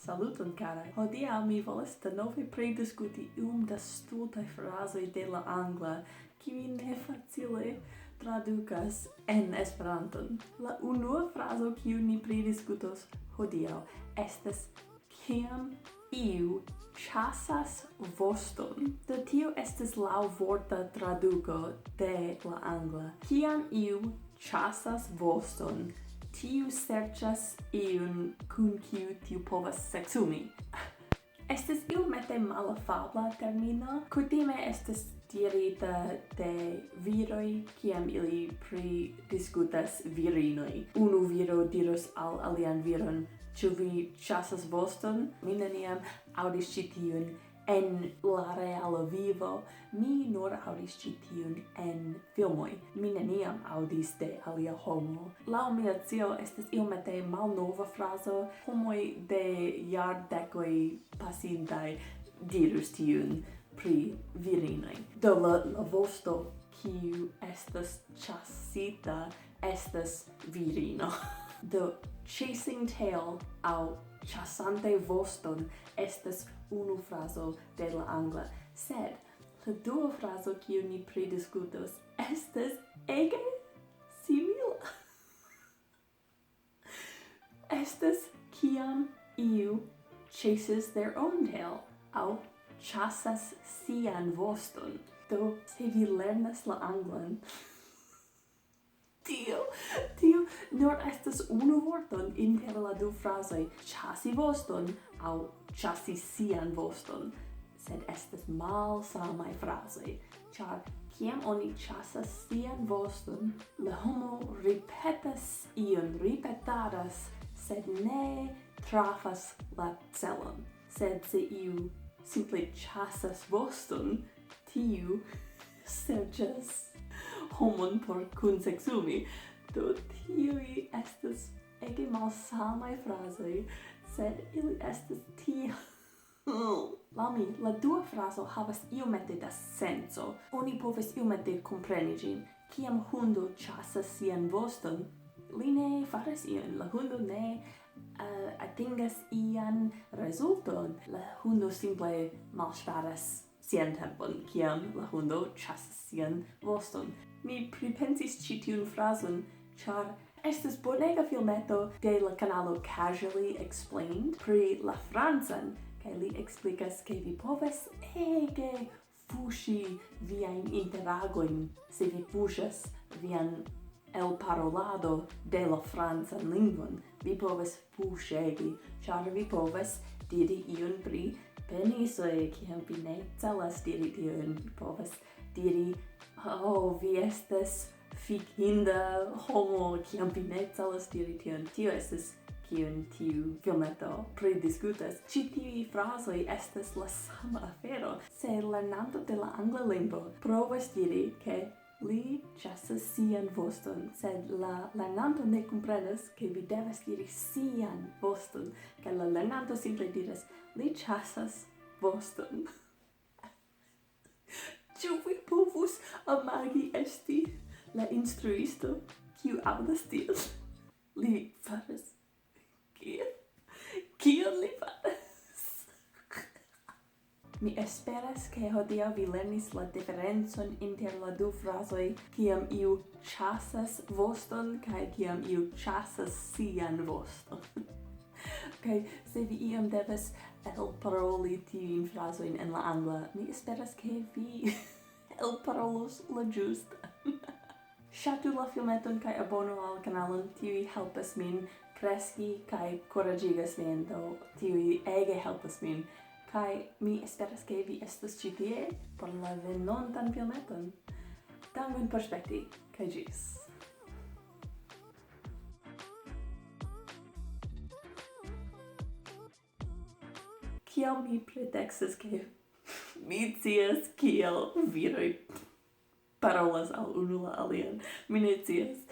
Saluton carai. Hodiaŭ mi volas denove prediskuti da stultaj frazoj de la angla, kiuj ne facile tradukas en Esperanton. La unua frazo kiu ni prediskutos hodiaŭ estas kiam iu ĉasas voston. Do tio estas laŭvorta traduko de la angla. Kiam iu ĉasas voston, tiu serĉas iun kun kiu tiu povas seksumi. Estas iomete malafabla termino. Kutime estas dirita de viroj kiam ili pridiskutas virinoj. Unu viro diros al alian viron, ĉu vi ĉasas voston? Mi neniam aŭdis ĉi tiun en la reala vivo. Mi nur aŭdis ĉi tiun en filmoj. Mi neniam aŭdis de alia homo. Laŭ mia scio estas iomete malnova frazo. Homoj de jardekoj pasintaj dirus tiun pri virinoj. Do la vosto kiu estas ĉasita estas virino. Do chasing tail aŭ ĉasante voston estas unu frazo de la angla, sed la dua frazo kiu ni prediskutos estas ege simila. Estas kiam iu chases their own tail aŭ ĉasas sian voston. Do se vi lernas la anglan, Tio nur estas unu vorton inter la du frazoj, ĉasi voston aŭ ĉasi sian voston, sed estas malsamaj frazoj, ĉar kiam oni ĉasas sian voston, la homo ripetas ion, ripetadas, sed ne trafas la celon. Sed se iu simple ĉasas voston, tiu serĉas homon por kunseksumi. Do tiuj estas ege malsamaj frazoj, sed ili estas Laŭ mi, la dua frazo havas iomete da senco. Oni povas iomete kompreni ĝin. Kiam hundo ĉasas sian voston, li ne faras ion. La hundo ne atingas ian rezulton. La hundo simple malŝparas sian tempon, kiam la hundo ĉasas sian voston. Mi pripensis ĉi tiun frazon, ĉar estas bonega filmeto de la kanalo Casually Explained pri la francan, kaj li eksplikas ke vi povas ege fuŝi viajn interagojn se vi fuŝas vian elparolado de la francan lingvon. Vi povas fuŝegi, ĉar vi povas diri ion pri penisoj, kiam vi ne celas diri tion. Vi povas diri, vi estas fikinda homo, kiam vi ne celas diri tion. Tio estas kiun tiu filmeto prediskutas. Ĉi tiuj frazoj estas la sama afero. Se lernanto de la angla lingvo provas diri ke li ĉasas sian voston, sed la lernanto ne komprenas ke vi devas diri sian voston, kaj la lernanto simple diras, li ĉasas voston. Ĉu vi povus imagi esti la instruisto kiu aŭdas tion? Li faras kion li faras? Mi esperas ke hodiaŭ vi lernis la diferencon inter la du frazoj, kiam iu ĉasas voston kaj kiam iu ĉasas sian voston. Okay, se vi iam devas elparoli tiujn frazojn en la angla, mi esperas ke vi elparolos la ĝusta. Ŝatu la filmeton kaj abonu al la kanalon, tiuj helpas min kreski kaj kuraĝigas min, do tiuj ege helpas min. Kaj mi esperas ke vi estos ĉi tie por la venontan filmeton. Dankon por spekti, kaj ĝis. Kiel mi pretekstas ke mi scias kiel viroj parolas al unu la alian. Mi ne scias.